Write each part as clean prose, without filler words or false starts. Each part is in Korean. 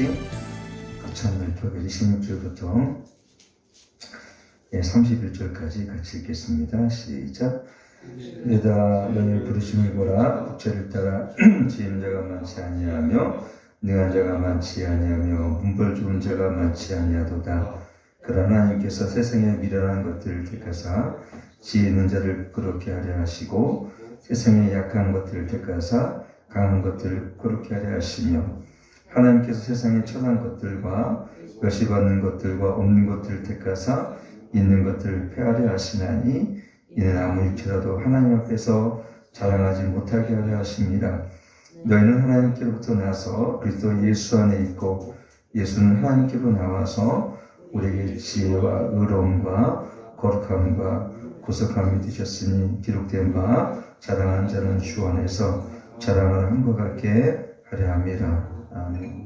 끝까지 거창을 표결 26절부터 31절까지 같이 읽겠습니다. 시작. 내다 너희 부르심을 보라. 국제를 따라 지은 자가 많지 아니하며 능한 자가 많지 아니하며 문벌 좋은 자가 많지 아니하도다. 그러나 하나님께서 세상에 미련한 것들을 택하사 지혜 있는 자를 부끄럽게 하려 하시고 세상에 약한 것들을 택하사 강한 것들을 부끄럽게 하려 하시며 하나님께서 세상에 천한 것들과 멸시받는 것들과 없는 것들을 택하사 있는 것들을 폐하려 하시나니 이는 아무 일체라도 하나님 앞에서 자랑하지 못하게 하려 하십니다. 너희는 하나님께로부터 나서 그리스도 예수 안에 있고 예수는 하나님께로 나와서 우리에게 지혜와 의로움과 거룩함과 구속함이 되셨으니 기록된 바 자랑한 자는 주 안에서 자랑을 함과 같게 하려 함이라. 아멘.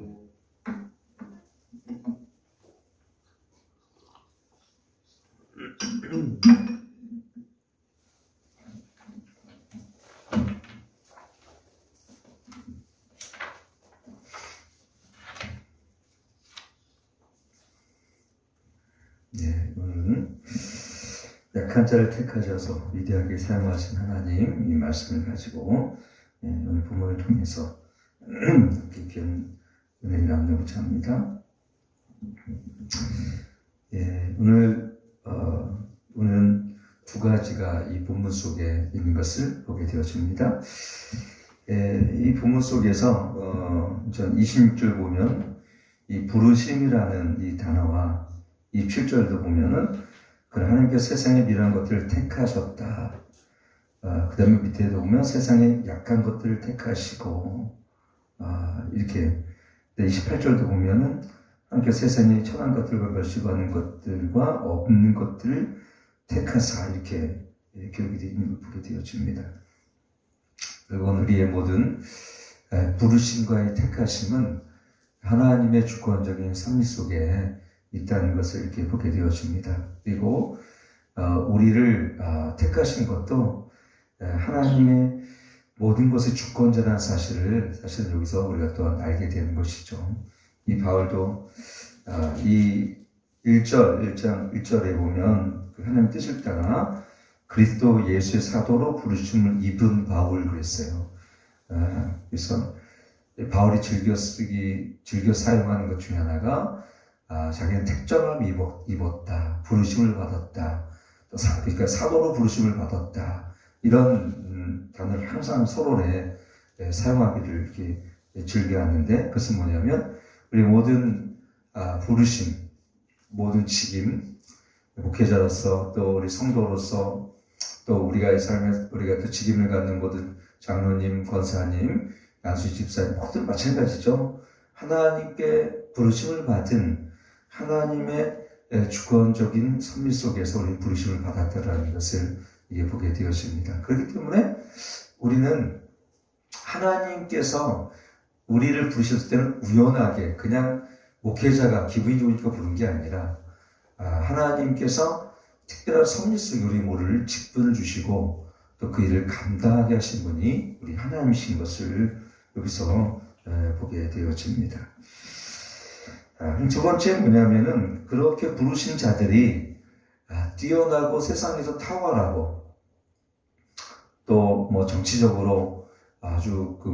오늘은 약한 자를 택하셔서 위대하게 사용하신 하나님 이 말씀을 가지고 오늘 본문을 통해서 깊은 은혜를 나누고자 합니다. 오늘은 두 가지가 이 본문 속에 있는 것을 보게 되어집니다. 이 본문 속에서 26절 보면 이 부르심이라는 이 단어와 27절도 보면은 하나님께서 세상에 미련한 것들을 택하셨다. 그 다음에 밑에도 보면 세상에 약한 것들을 택하시고 이렇게 28절도 보면은 하나님께서 세상에 천한 것들과 멸시받는 것들과 없는 것들을 택하사 이렇게 기록이 되어 있는 걸 보게 되어집니다. 그리고 우리의 모든 부르심과의 택하심은 하나님의 주권적인 섭리 속에 있다는 것을 이렇게 보게 되어집니다. 그리고 우리를 택하신 것도 하나님의 모든 것의 주권자라는 사실을 여기서 우리가 또 알게 되는 것이죠. 이 바울도 이 1장 1절에 보면 하나님 뜻을 따라 그리스도 예수의 사도로 부르심을 입은 바울 그랬어요. 그래서 바울이 즐겨 사용하는 것 중에 하나가 자기는 택정함을 입었다, 부르심을 받았다, 또 그러니까 사도로 부르심을 받았다, 이런 단어를 항상 서론에 사용하기를 이렇게 즐겨하는데, 그것은 뭐냐면 우리 모든 부르심, 모든 책임, 목회자로서 또 우리 성도로서 또 우리가 이 삶에 우리가 그 책임을 갖는 모든 장로님, 권사님, 안수 집사님 모두 마찬가지죠. 하나님께 부르심을 받은 하나님의 주권적인 섭리 속에서 우리 부르심을 받았다라는 것을 이게 보게 되어집니다. 그렇기 때문에 우리는 하나님께서 우리를 부르셨을 때는 우연하게 그냥 목회자가 기분이 좋으니까 부른 게 아니라 하나님께서 특별한 섭리 속에 우리 모를 직분을 주시고 또 그 일을 감당하게 하신 분이 우리 하나님이신 것을 여기서 보게 되어집니다. 두 번째 뭐냐면은 그렇게 부르신 자들이 뛰어나고 세상에서 탁월하고 또 뭐 정치적으로 아주 그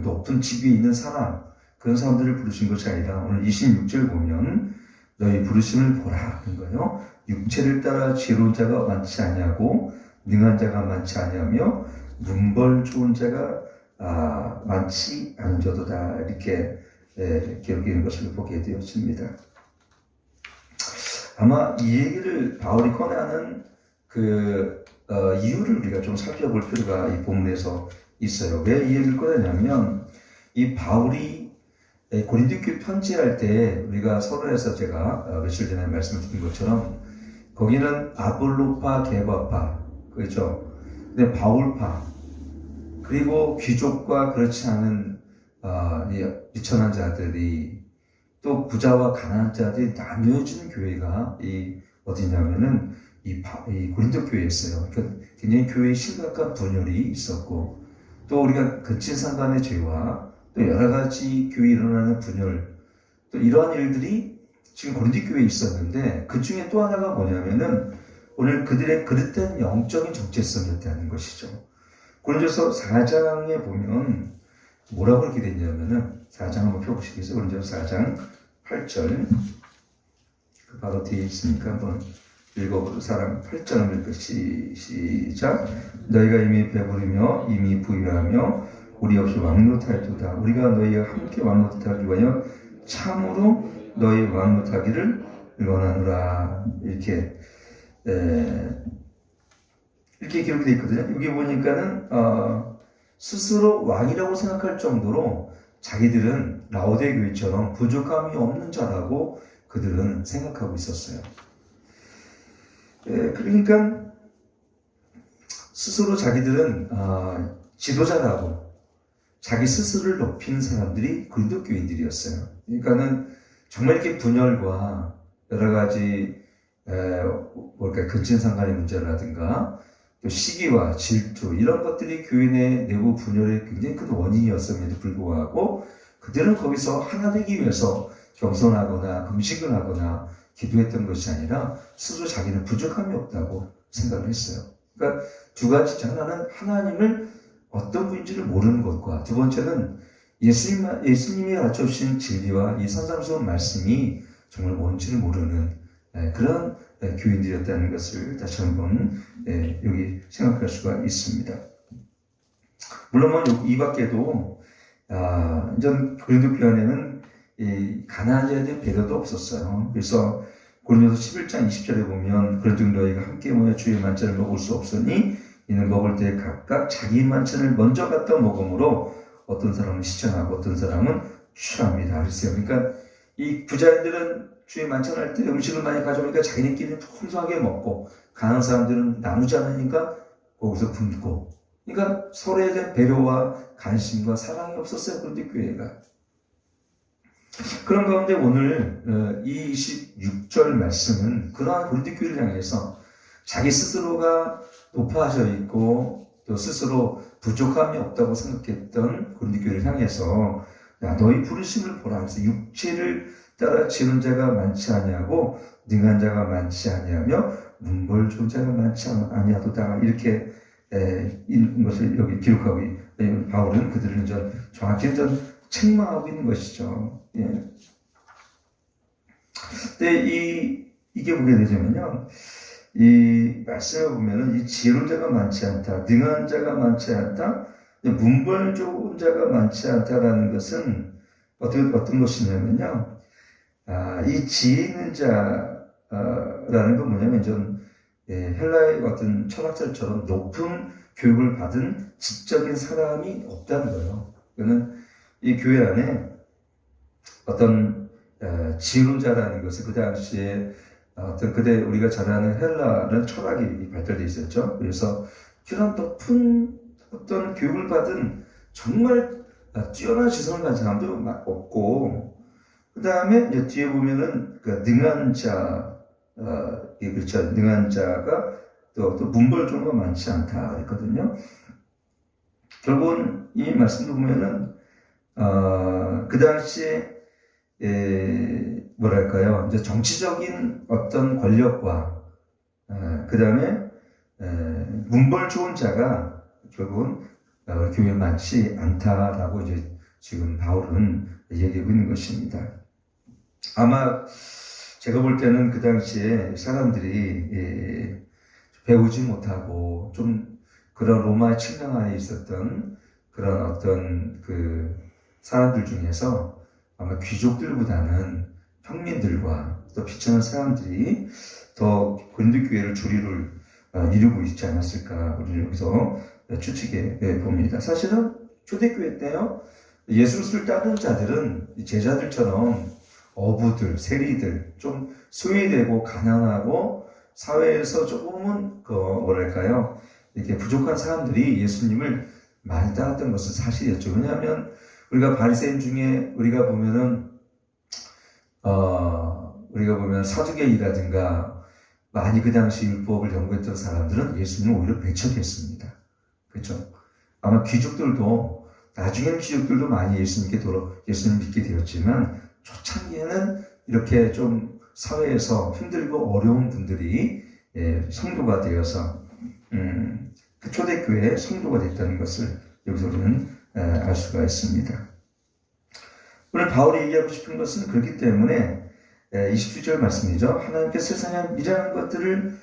높은 직위에 있는 사람, 그런 사람들을 부르신 것이 아니라 오늘 26절 보면 너희 부르심을 보라 하는 거예요. 육체를 따라 지혜로운 자가 많지 아니하고 능한 자가 많지 아니하며 문벌 좋은 자가 많지 않은 자도다, 이렇게 기록이 있는 것을 보게 되었습니다. 아마 이 얘기를 바울이 꺼내는 이유를 우리가 좀 살펴볼 필요가 이 본문에서 있어요. 왜 이 얘기를 꺼내냐면 이 바울이 고린도 교회 편지할 때 우리가 서론에서 제가 며칠 전에 말씀을 드린 것처럼 거기는 아볼로파, 게바파, 그렇죠? 근데 바울파, 그리고 귀족과 그렇지 않은 비천한 자들이 또 부자와 가난한 자들이 나뉘어진 교회가 어디냐면은 이 고린도 교회였어요. 그러니까 굉장히 교회에 심각한 분열이 있었고 또 우리가 근친상간의 죄와 또 여러 가지 교회에 일어나는 분열, 또 이러한 일들이 지금 고린도 교회에 있었는데 그 중에 또 하나가 뭐냐면은 오늘 그들의 그릇된 영적인 정체성이었다는 것이죠. 고린도서 4장에 보면 뭐라고 그렇게 되냐면은 4장 한번 펴보시겠어요? 고린도서 4장 8절 바로 뒤에 있으니까 한번 읽어보세요. 사람 8절 읽고 시작. 너희가 이미 배부르며 이미 부유하며 우리 없이 왕노탈도다. 우리가 너희와 함께 왕노타기 위하여 참으로 너희 왕노타기를 원하노라. 이렇게 기록이 되어 있거든요. 여기 보니까는 스스로 왕이라고 생각할 정도로 자기들은 라오데 교회처럼 부족함이 없는 자라고 그들은 생각하고 있었어요. 그러니까 스스로 자기들은 지도자라고 자기 스스로를 높이는 사람들이 고린도 교인들이었어요. 그러니까는 정말 이렇게 분열과 여러 가지 근친상간의 문제라든가 또 시기와 질투 이런 것들이 교회 내 내부 분열의 굉장히 큰 원인이었음에도 불구하고 그들은 거기서 하나 되기 위해서 겸손하거나 금식을 하거나 기도했던 것이 아니라 스스로 자기는 부족함이 없다고 생각을 했어요. 그러니까 두 가지. 하나는 하나님을 어떤 분인지를 모르는 것과 두 번째는 예수님이 가르쳐주신 진리와 이 선상스러운 말씀이 정말 뭔지를 모르는 그런 교인들이었다는 것을 다시 한번 여기 생각할 수가 있습니다. 물론 이 밖에도 전 고린도 교회 안에는 가난한 자에 대한 배려도 없었어요. 그래서 고린도서 11장 20절에 보면 그런즉 너희가 함께 모여 주의 만찬을 먹을 수 없으니 이는 먹을 때 각각 자기 만찬을 먼저 갖다 먹음으로 어떤 사람은 시전하고 어떤 사람은 취합니다. 그랬어요. 그러니까 이 부자들은 주의 만찬할 때 음식을 많이 가져오니까 자기네끼리 풍성하게 먹고 가난한 사람들은 나누지 않으니까 거기서 굶고 그러니까 서로에 대한 배려와 관심과 사랑이 없었어요. 그런데 교회가 그런 가운데 오늘 이 26절 말씀은 그러한 고린도 교회를 향해서 자기 스스로가 높아져 있고 또 스스로 부족함이 없다고 생각했던 고린도 교회를 향해서 야, 너희 부르심을 보라 해서 육체를 따라 지는 자가 많지 아니하고 능한 자가 많지 아니하며 문벌 좋은 자가 많지 아니하도다. 이렇게 있는 것을 여기 기록하고 바울은 그들은 정확히 책망하고 있는 것이죠. 예. 근데 이게 보게 되자면요. 이 말씀을 보면은 이 지혜로운 자가 많지 않다, 능한 자가 많지 않다, 문벌 좋은 자가 많지 않다라는 것은 어떤 것이냐면요. 이 지혜 있는 자라는 건 뭐냐면 헬라의 어떤 철학자처럼 높은 교육을 받은 지적인 사람이 없다는 거예요. 그는 이 교회 안에 어떤 지혜로운 자라는 것을 그 당시에 그때 우리가 잘 아는 헬라는 철학이 발달되어 있었죠. 그래서 그런 높은 어떤 교육을 받은 정말 뛰어난 지성을 가진 사람도 없고, 그 다음에 뒤에 보면은 능한 자, 그렇죠. 능한 자가 또 문벌 정도가 많지 않다 그랬거든요. 결국은 이 말씀도 보면은 그 당시에 뭐랄까요, 이제 정치적인 어떤 권력과 그 다음에 문벌 좋은 자가 결국은 교회에 많지 않다라고 이제 지금 바울은 얘기하고 있는 것입니다. 아마 제가 볼 때는 그 당시에 사람들이 배우지 못하고 좀 그런 로마의 침략 안에 있었던 그런 어떤 그 사람들 중에서 아마 귀족들보다는 평민들과 또 비천한 사람들이 더 고린도 교회를 주류를 이루고 있지 않았을까 우리는 여기서 추측해 봅니다. 사실은 초대교회 때요, 예수를 따르는 자들은 제자들처럼 어부들, 세리들, 좀 소외되고 가난하고 사회에서 조금은 뭐랄까요, 이렇게 부족한 사람들이 예수님을 많이 따랐던 것은 사실이었죠. 왜냐하면 우리가 바리새인 중에 우리가 보면 사두개인이라든가 많이 그 당시 율법을 연구했던 사람들은 예수님을 오히려 배척했습니다. 그렇죠? 아마 귀족들도 나중에는 귀족들도 많이 예수님 믿게 되었지만 초창기에는 이렇게 좀 사회에서 힘들고 어려운 분들이 성도가 되어서 그 초대교회의 성도가 됐다는 것을 여기서 우리는 알 수가 있습니다. 오늘 바울이 얘기하고 싶은 것은 그렇기 때문에 27절 말씀이죠. 하나님께서 세상에 미련한 것들을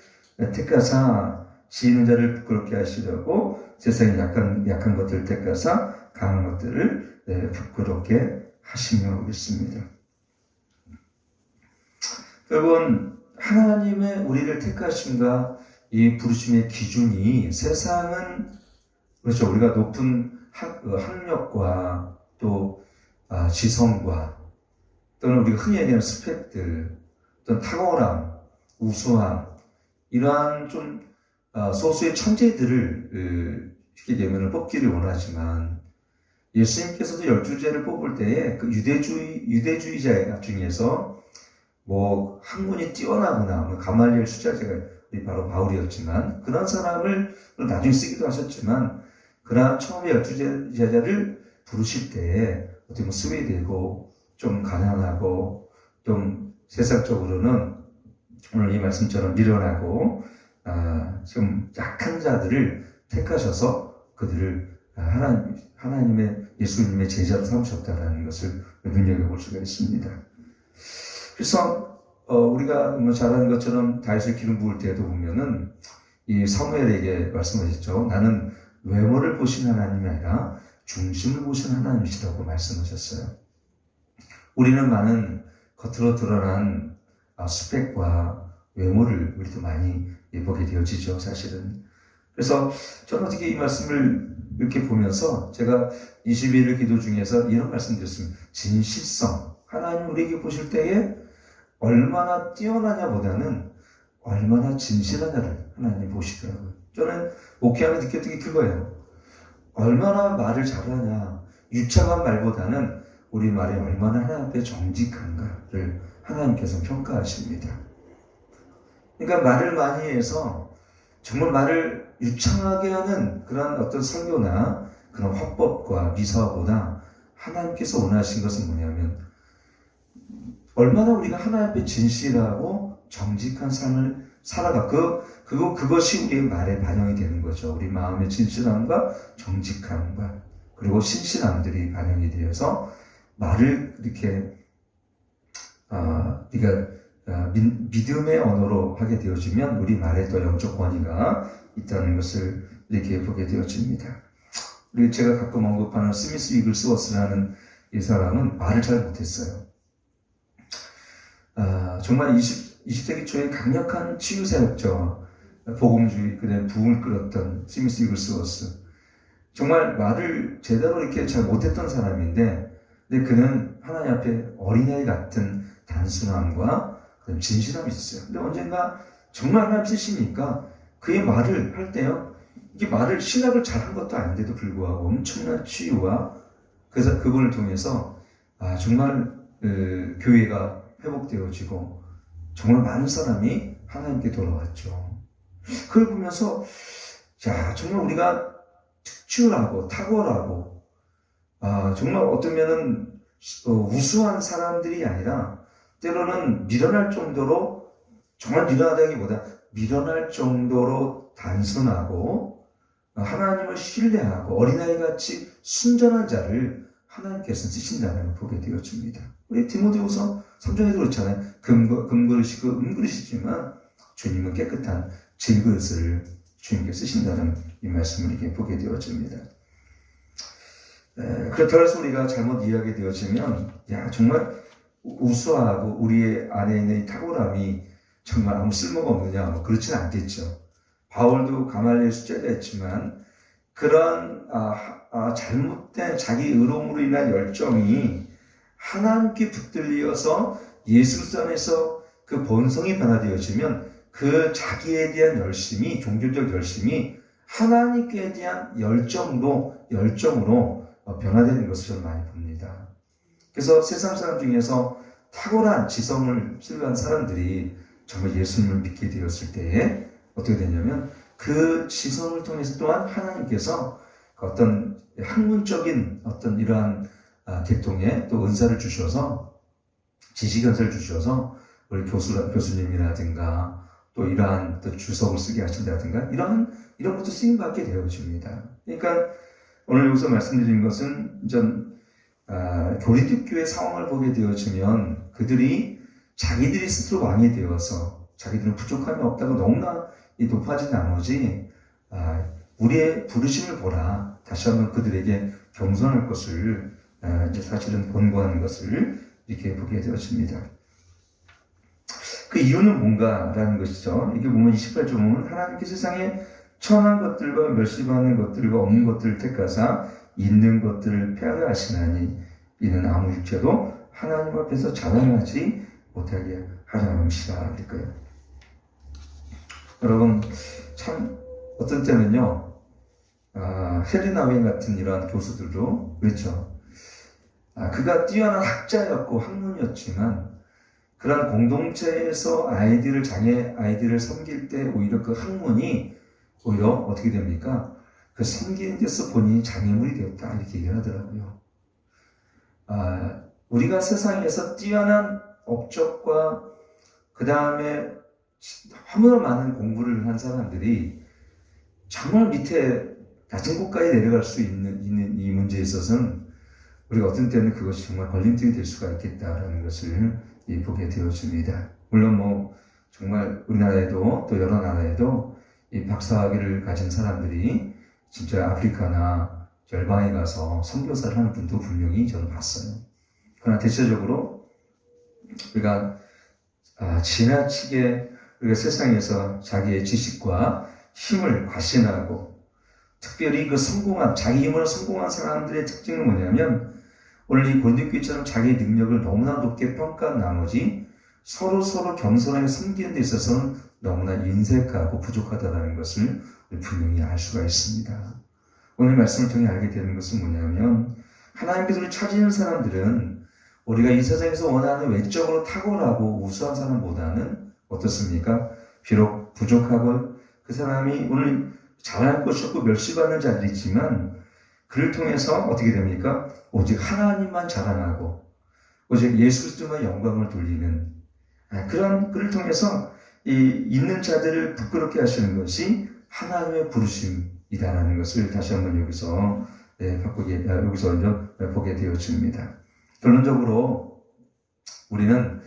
택하사 지혜있는 자를 부끄럽게 하시려고 세상에 약한 것들을 택하사 강한 것들을 부끄럽게 하시며 있습니다. 여러분, 하나님의 우리를 택하심과 이 부르심의 기준이 세상은 그렇죠. 우리가 높은 학력과 또 지성과 또는 우리가 흔히 얘기하는 스펙들, 또는 탁월함, 우수함 이러한 좀 소수의 천재들을 쉽게 되면 뽑기를 원하지만 예수님께서도 12제를 뽑을 때에 그 유대주의자 중에서 뭐 학문이 뛰어나거나 가말리엘 수자제가 바로 바울이었지만 그런 사람을 나중에 쓰기도 하셨지만 그러한 처음에 12제자를 부르실 때에 어떻게 보면 스웨되고 좀 가난하고 좀 세상적으로는 오늘 이 말씀처럼 미련하고 좀 약한 자들을 택하셔서 그들을 하나님의 예수님의 제자로 삼으셨다는 것을 눈여겨볼 수가 있습니다. 그래서 우리가 잘 아는 것처럼 다윗을 기름 부을 때도 보면은 이 사무엘에게 말씀하셨죠. 나는 외모를 보신 하나님이 아니라 중심을 보신 하나님이시라고 말씀하셨어요. 우리는 많은 겉으로 드러난 스펙과 외모를 우리도 많이 보게 되어지죠, 사실은. 그래서 저는 어떻게 이 말씀을 이렇게 보면서 제가 21일 기도 중에서 이런 말씀 드렸습니다. 진실성. 하나님 우리에게 보실 때에 얼마나 뛰어나냐보다는 얼마나 진실하냐를 하나님 보시더라고요. 저는 목회하며 느꼈던 게 그거예요. 얼마나 말을 잘하냐. 유창한 말보다는 우리 말이 얼마나 하나님 앞에 정직한가를 하나님께서 평가하십니다. 그러니까 말을 많이 해서 정말 말을 유창하게 하는 그런 어떤 설교나 그런 화법과 미사보다 하나님께서 원하신 것은 뭐냐면 얼마나 우리가 하나님 앞에 진실하고 정직한 삶을 살아가 그것이 우리의 말에 반영이 되는 거죠. 우리 마음의 진실함과 정직함과 그리고 신실함들이 반영이 되어서 말을 이렇게 믿음의 언어로 하게 되어지면 우리 말에 또 영적 권위가 있다는 것을 이렇게 보게 되어집니다. 그리고 제가 가끔 언급하는 스미스 위글스워스라는 이 사람은 말을 잘 못했어요. 정말 20세기 초에 강력한 치유사역자와 복음주의 그다음에 부흥을 끌었던 스미스 위글스워스. 정말 말을 제대로 이렇게 잘 못했던 사람인데 근데 그는 하나님 앞에 어린아이 같은 단순함과 진실함이 있었어요. 근데 언젠가 정말 하나님 쓰시니까 그의 말을 할 때요. 이게 말을 신학을 잘한 것도 아닌데도 불구하고 엄청난 치유와 그래서 그분을 통해서 정말 교회가 회복되어지고 정말 많은 사람이 하나님께 돌아왔죠. 그걸 보면서 정말 우리가 특출하고 탁월하고 정말 어쩌면은 우수한 사람들이 아니라 때로는 미련할 정도로 정말 미련하다기보다 미련할 정도로 단순하고 하나님을 신뢰하고 어린아이같이 순전한 자를 하나님께서 쓰신다는 걸 보게 되어집니다. 우리 디모데후서 3장에도 그렇잖아요. 금그릇이고 은그릇이지만 주님은 깨끗한 질그릇을 주님께 쓰신다는 이 말씀을 이렇게 보게 되어집니다. 그렇다고 해서 우리가 잘못 이해하게 되어지면 정말 우수하고 우리의 안에 있는 이 탁월함이 정말 아무 쓸모가 없느냐 그렇지는 않겠죠. 바울도 가말리엘 수제자였지만 그런 잘못된 자기 의로움으로 인한 열정이 하나님께 붙들려서 예수 그리스도 안에서 그 본성이 변화되어지면 그 자기에 대한 열심이 종교적 열심이 하나님께 대한 열정으로 변화되는 것을 저는 많이 봅니다. 그래서 세상 사람 중에서 탁월한 지성을 소유한 사람들이 정말 예수님을 믿게 되었을 때에 어떻게 되냐면 그 지성을 통해서 또한 하나님께서 어떤 학문적인 어떤 이러한 계통에 또 은사를 주셔서 지식연세를 주셔서 우리 교수님이라든가 또 이러한 또 주석을 쓰게 하신다든가 이런 것도 쓰임받게 되어집니다. 그러니까 오늘 여기서 말씀드린 것은 고린도 교회 상황을 보게 되어지면 그들이 자기들이 스스로 왕이 되어서 자기들은 부족함이 없다고 너무나 높아진 나머지 우리의 부르심을 보라. 다시 한번 그들에게 겸손할 것을 이제 사실은 권고하는 것을 이렇게 보게 되어집니다. 그 이유는 뭔가라는 것이죠. 이게 보면 28절 보면 하나님께 세상에 천한 것들과 멸시받는 것들과 없는 것들을 택하사 있는 것들을 폐하려 하시나니 이는 아무 일체도 하나님 앞에서 자랑하지 못하게 하려 함이시라. 그럴까요? 여러분 참 어떤 때는요 헬리나 웨인 같은 이러한 교수들도 그렇죠. 그가 뛰어난 학자였고 학문이었지만 그런 공동체에서 장애 아이들을 섬길 때 오히려 그 학문이 오히려 어떻게 됩니까? 그 섬기는 데서 본인이 장애물이 되었다 이렇게 얘기를 하더라고요. 우리가 세상에서 뛰어난 업적과 그 다음에 너무나 많은 공부를 한 사람들이 정말 밑에 낮은 곳까지 내려갈 수 있는 이 문제에 있어서는 우리가 어떤 때는 그것이 정말 걸림돌이 될 수가 있겠다라는 것을 보게 되어집니다. 물론 정말 우리나라에도 또 여러 나라에도 이 박사학위를 가진 사람들이 진짜 아프리카나 열방에 가서 선교사를 하는 분도 분명히 저는 봤어요. 그러나 대체적으로 우리가 지나치게 우리가 세상에서 자기의 지식과 힘을 과신하고 특별히 그 자기 힘으로 성공한 사람들의 특징은 뭐냐면 오늘 이 고린도교회처럼 자기의 능력을 너무나 높게 평가한 나머지 서로 겸손하게 섬기는 데 있어서는 너무나 인색하고 부족하다는 것을 분명히 알 수가 있습니다. 오늘 말씀을 통해 알게 되는 것은 뭐냐면 하나님께서 우리를 찾는 사람들은 우리가 이 세상에서 원하는 외적으로 탁월하고 우수한 사람보다는 어떻습니까? 비록 부족하고 그 사람이 오늘 잘할 것이 없고 멸시받는 자들이 있지만 그를 통해서 어떻게 됩니까? 오직 하나님만 자랑하고 오직 예수 그리스도만 영광을 돌리는 그를 통해서 있는 자들을 부끄럽게 하시는 것이 하나님의 부르심이다라는 것을 다시 한번 여기서 보게 되어집니다. 결론적으로 우리가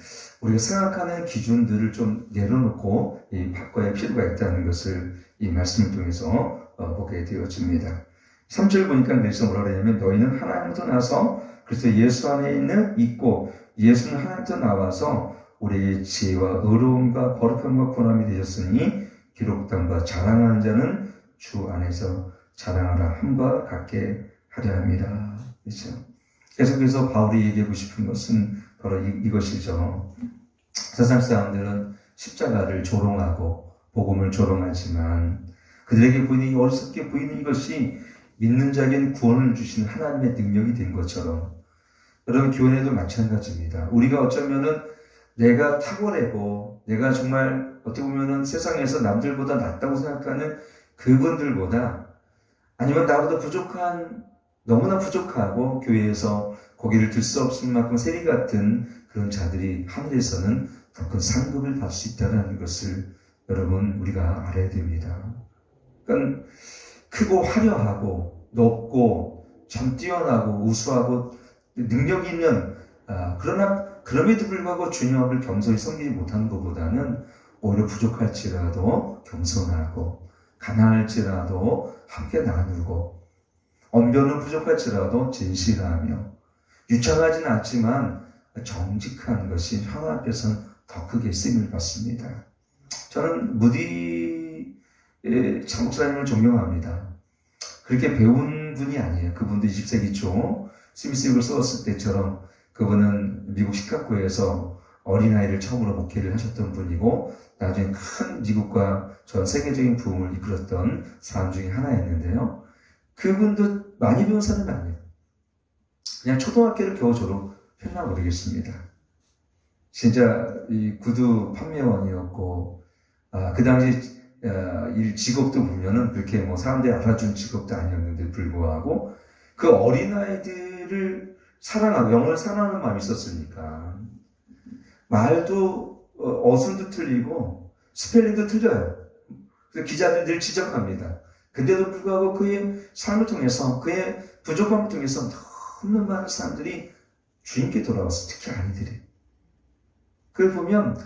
생각하는 기준들을 좀 내려놓고 바꿔야 필요가 있다는 것을 이 말씀을 통해서 보게 되어집니다. 3절 보니까 그래서 뭐라 그러냐면 너희는 하나님부터 나서 그래서 예수 안에 있고 예수는 하나님부터 나와서 우리의 지혜와 의로움과 거룩함과 권함이 되셨으니 기록된 바 자랑하는 자는 주 안에서 자랑하라 함과 같게 하려 합니다. 그렇죠? 계속해서 바울이 얘기하고 싶은 것은 바로 이것이죠. 세상 사람들은 십자가를 조롱하고 복음을 조롱하지만 그들에게 어리석게 보이는 이것이 믿는 자에게는 구원을 주시는 하나님의 능력이 된 것처럼 여러분 교회에도 마찬가지입니다. 우리가 어쩌면은 내가 탁월하고 내가 정말 어떻게 보면은 세상에서 남들보다 낫다고 생각하는 그분들보다 아니면 나보다 너무나 부족하고 교회에서 고개를 들 수 없을 만큼 세리 같은 그런 자들이 하늘에서는 더 큰 상급을 받을 수 있다는 것을 여러분 우리가 알아야 됩니다. 그러니까 크고 화려하고 높고 참 뛰어나고 우수하고 능력 있는 그러나 그럼에도 불구하고 주님 앞을 겸손히 섬기지 못하는 것보다는 오히려 부족할지라도 겸손하고 가난할지라도 함께 나누고 언변은 부족할지라도 진실하며 유창하지는 않지만 정직한 것이 하나님 앞에서는 더 크게 쓰임을 받습니다. 저는 무디 장목사님을 존경합니다. 그렇게 배운 분이 아니에요. 그분도 20세기 초 스미스북을 썼을 때처럼 그분은 미국 시카고에서 어린아이를 처음으로 목회를 하셨던 분이고 나중에 큰 미국과 전 세계적인 부흥을 이끌었던 사람 중에 하나였는데요. 그분도 많이 배운 사람이 아니에요. 그냥 초등학교를 겨우 졸업했나 모르겠습니다. 진짜 이 구두 판매원이었고 그 당시 직업도 보면은 그렇게 사람들이 알아준 직업도 아니었는데 불구하고 그 어린아이들을 사랑하고 영을 사랑하는 마음이 있었으니까 말도 어순도 틀리고 스펠링도 틀려요. 그래서 기자들이 늘 지적합니다. 근데도 불구하고 그의 삶을 통해서 그의 부족함을 통해서 너무 많은 사람들이 주님께 돌아왔어. 특히 아이들이. 그걸 보면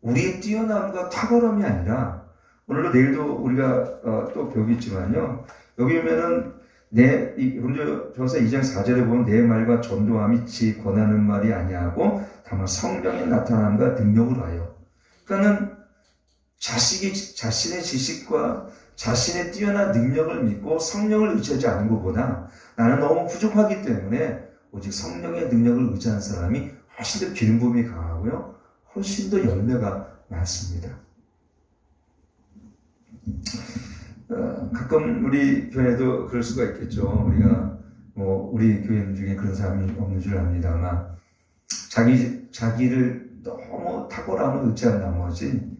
우리의 뛰어남과 탁월함이 아니라 오늘도 내일도 우리가 또 배우겠지만요. 여기 보면은 고린도전서 2장 4절에 보면 내 말과 전도함이 지 권하는 말이 아니하고 다만 성령의 나타남과 능력을 하여. 그러니까는 자신의 지식과 자신의 뛰어난 능력을 믿고 성령을 의지하지 않는 것보다 나는 너무 부족하기 때문에 오직 성령의 능력을 의지하는 사람이 훨씬 더 기름 부음이 강하고요. 훨씬 더 열매가 많습니다. 가끔 우리 교회도 그럴 수가 있겠죠. 우리가 우리 교인 중에 그런 사람이 없는 줄 압니다만 자기를 너무 탁월함을 의지한 나머지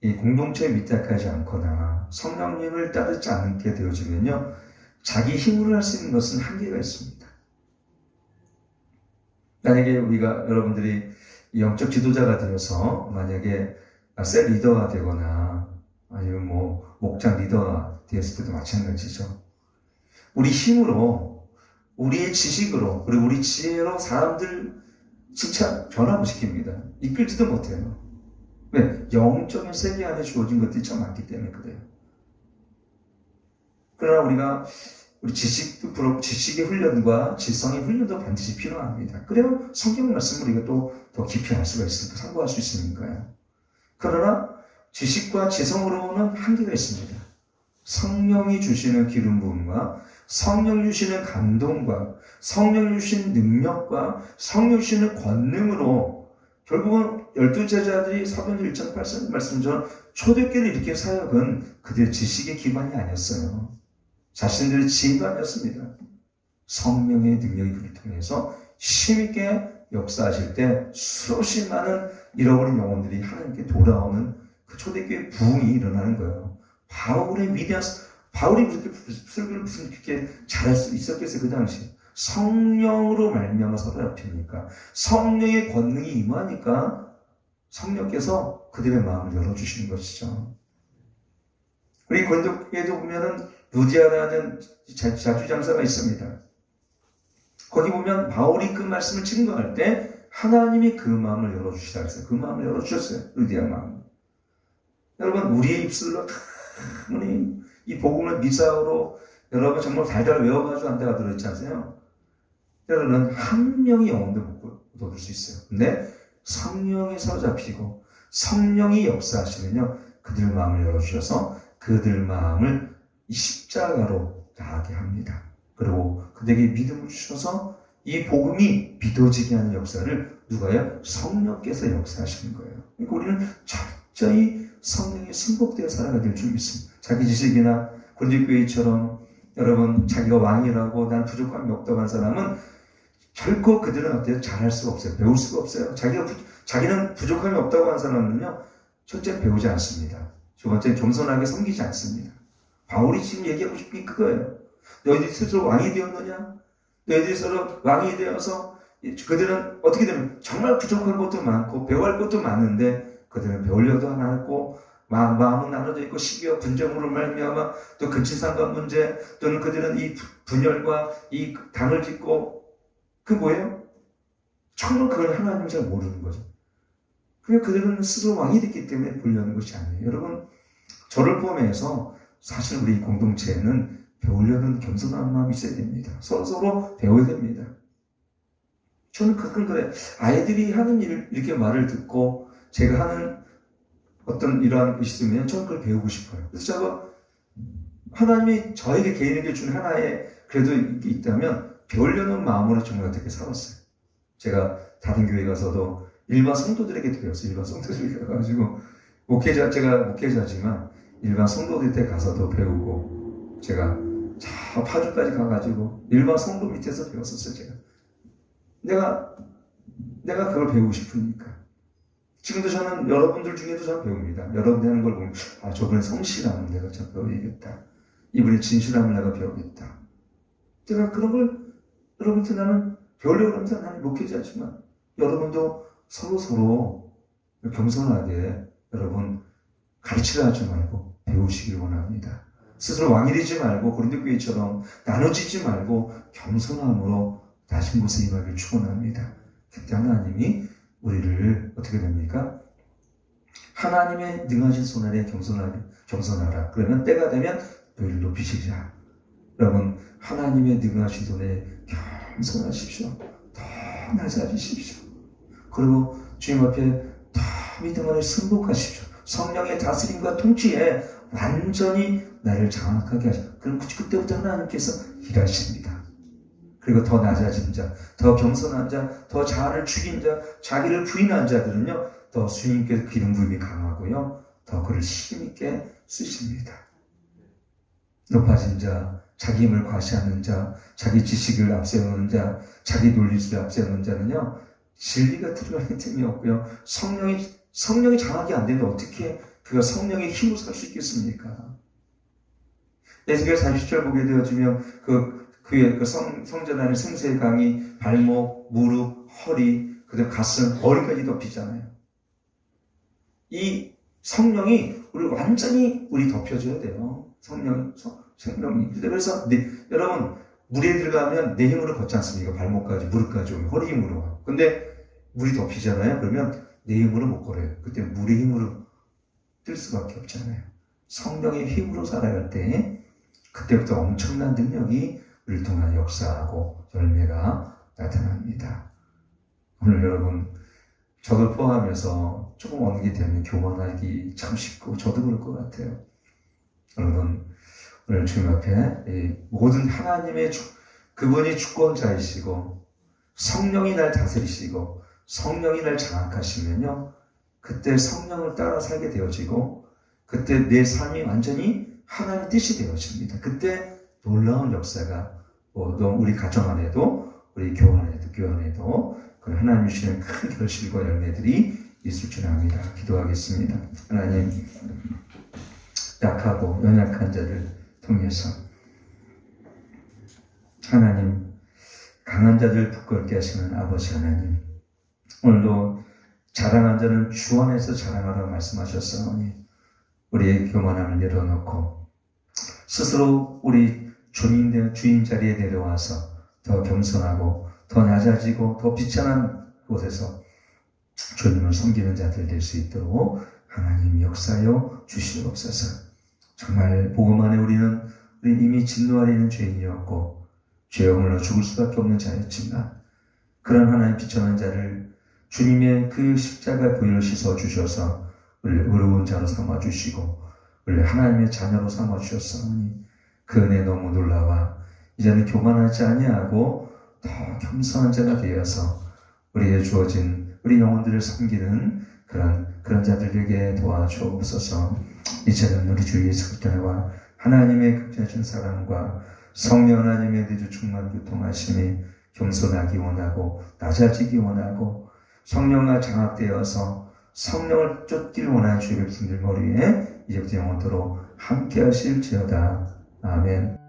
이 공동체에 밑딱하지 않거나 성령님을 따르지 않게 되어지면요. 자기 힘으로 할 수 있는 것은 한계가 있습니다. 만약에 여러분들이 영적 지도자가 되어서 만약에 셀 리더가 되거나 아니면 목장 리더가 되었을 때도 마찬가지죠. 우리 힘으로, 우리의 지식으로, 그리고 우리 지혜로 사람들 진짜 변화를 시킵니다. 이끌지도 못해요. 왜? 영적인 세계 안에 주어진 것들이 참 많기 때문에 그래요. 그러나 우리 지식의 훈련과 지성의 훈련도 반드시 필요합니다. 그래야 성경 말씀을 우리가 또 더 깊이 알 수가 있으니까, 상고할 수 있으니까요. 그러나 지식과 지성으로는 한계가 있습니다. 성령이 주시는 기름 부음과 성령이 주시는 감동과 성령이 주시는 능력과 성령이 주시는 권능으로 결국은 12제자들이 사도행전 1장 8절 말씀처럼 초대교회를 일으킨 사역은 그들의 지식의 기반이 아니었어요. 자신들의 지혜도 아니었습니다. 성령의 능력이 그를 통해서 힘있게 역사하실 때 수없이 많은 잃어버린 영혼들이 하나님께 돌아오는 그 초대교회 부흥이 일어나는 거예요. 바울이 그렇게 설교를 무슨 그렇게 잘할 수 있었겠어요, 그 당시. 성령으로 말미암아 서로잡히니까 성령의 권능이 임하니까 성령께서 그들의 마음을 열어주시는 것이죠. 우리 고린도에도 보면은 루디아라는 자주장사가 있습니다. 거기 보면 바울이 그 말씀을 증거할 때 하나님이 그 마음을 열어주시다 그랬어요. 그 마음을 열어주셨어요. 루디아 마음. 여러분 우리의 입술로 우리 이 복음을 미사오로 여러분 정말 달달 외워가지고 한다가 들었지 않으세요? 여러분 한 명이 영혼도 못 얻을 수 있어요. 근데 성령이 사로잡히고 성령이 역사하시면요 그들 마음을 열어주셔서 그들 마음을 이 십자가로 나가게 합니다. 그리고 그들에게 믿음을 주셔서 이 복음이 믿어지게 하는 역사를 누가요? 성령께서 역사하시는 거예요. 그러니까 우리는 철저히 성령의 승복되어 살아가야 될 줄 믿습니다. 자기 지식이나 고린도교회처럼 여러분 자기가 왕이라고 난 부족함이 없다고 한 사람은 결코 그들은 어때요? 잘할 수가 없어요. 배울 수가 없어요. 자기는 부족함이 없다고 한 사람은요 첫째 배우지 않습니다. 두 번째 겸손하게 섬기지 않습니다. 바울이 지금 얘기하고 싶은 게 그거예요. 너희들이 스스로 왕이 되었느냐? 너희들이 스스로 왕이 되어서 그들은 어떻게 되면 정말 부족한 것도 많고 배워할 것도 많은데 그들은 배우려도 안 하고 마음은 나눠져 있고 시기와 분쟁으로 말미암아 또 근친상간 문제 또는 그들은 이 분열과 이 당을 짓고 그 뭐예요? 정말 그걸 하나님을 잘 모르는 거죠. 그냥 그들은 스스로 왕이 됐기 때문에 보려는 것이 아니에요. 여러분 저를 포함해서 사실 우리 공동체에는 배우려는 겸손한 마음이 있어야 됩니다. 서로 배워야 됩니다. 저는 가끔 그래. 아이들이 하는 일, 이렇게 말을 듣고 제가 하는 어떤 이러한 것이 있으면 저는 그걸 배우고 싶어요. 그래서 제가 하나님이 저에게 개인에게 준 하나의 그래도 이게 있다면 배우려는 마음으로 정말 어떻게 살았어요. 제가 다른 교회 가서도 일반 성도들에게 배웠어요. 일반 성도들에게 가가지고 제가 목회자지만 일반 성도들한테 가서도 배우고 제가 저 파주까지 가가지고 일반 성도 밑에서 배웠었어요. 제가 내가 그걸 배우고 싶으니까 지금도 저는 여러분들 중에도 저는 배웁니다. 여러분들 하는 걸 보면 저분의 성실함을 내가 참 배워야겠다. 이분의 진실함을 내가 배우겠다. 제가 그런 걸 여러분한테 나는 배우려고 합니다. 나는 목회자지만 여러분도 서로 겸손하게 여러분 가르치려 하지 말고 배우시길 원합니다. 스스로 왕이 되지 말고 고린도 교회처럼 나눠지지 말고 겸손함으로 낮은 곳에 임하길 축원합니다. 그때 하나님이 우리를 어떻게 됩니까? 하나님의 능하신 손 아래 겸손하라. 그러면 때가 되면 너희를 높이시자. 여러분 하나님의 능하신 손에 겸손하십시오. 더 낮아지십시오. 그리고 주님 앞에 더 믿음 안에 승복하십시오. 성령의 다스림과 통치에 완전히 나를 장악하게 하십시오. 그럼 그때부터 하나님께서 일하십니다. 그리고 더 낮아진 자, 더 겸손한 자, 더 자아를 죽인 자, 자기를 부인한 자들은요, 더 주님께서 기름 부음이 강하고요, 더 그를 힘있게 쓰십니다. 높아진 자, 자기 힘을 과시하는 자, 자기 지식을 앞세우는 자, 자기 논리를 앞세우는 자는요, 진리가 들어가는 틈이 없고요, 성령이 장악이 안 되는데 어떻게 그가 성령의 힘으로 살 수 있겠습니까? 에스겔 40절 보게 되어지면 그의 성전 안에 생수의 강이 발목, 무릎, 허리, 그다음 가슴, 머리까지 덮이잖아요. 이 성령이 완전히 덮여줘야 돼요. 성령이. 그래서 여러분 물에 들어가면 내 힘으로 걷지 않습니까? 발목까지, 무릎까지 오면 허리 힘으로. 근데 물이 덮이잖아요. 그러면 내 힘으로 못 걸어요. 그때 물의 힘으로 뛸 수밖에 없잖아요. 성령의 힘으로 살아갈 때 그때부터 엄청난 능력이 우리를 통한 역사하고 열매가 나타납니다. 오늘 여러분 저를 포함해서 조금 어느 게 되면 교만하기 참 쉽고 저도 그럴 것 같아요. 여러분 오늘 주님 앞에 모든 하나님의 그분이 주권자이시고 성령이 날 다스리시고 성령이 날 장악하시면요 그때 성령을 따라 살게 되어지고 그때 내 삶이 완전히 하나님의 뜻이 되어집니다. 그때 놀라운 역사가 우리 가정 안에도 우리 교회 안에도 그 하나님 주시는 큰 결실과 열매들이 있을 줄 압니다. 기도하겠습니다. 하나님 약하고 연약한 자를 통해서 하나님 강한 자들 부끄럽게 하시는 아버지 하나님 오늘도 자랑한 자는 주 안에서 자랑하라고 말씀하셨사오니 우리의 교만함을 내려놓고 스스로 우리 주인 자리에 내려와서 더 겸손하고 더 낮아지고 더 비천한 곳에서 주님을 섬기는 자들 될 수 있도록 하나님 역사여 주시옵소서. 정말 복음 안에 우리 이미 진노 아래 있는 죄인이었고 죄 허물로 죽을 수밖에 없는 자였지만 그런 하나님 비천한 자를 주님의 그 십자가 보혈로 씻어 주셔서 우리를 의로운 자로 삼아 주시고 우리를 하나님의 자녀로 삼아 주셨사오니 그 은혜 너무 놀라와 이제는 교만하지 아니하고 더 겸손한 자가 되어서 우리에게 주어진 우리 영혼들을 섬기는 그런 자들에게 도와주옵소서. 이제는 우리 주 예수 그리스도와 하나님의 극진하신 사랑과 성령 하나님의 대주 충만 교통하심이 겸손하기 원하고 낮아지기 원하고 성령과 장악되어서 성령을 쫓기를 원하는 주의 백성들 머리에 이제부터 영원토록 함께 하실지어다. 아멘.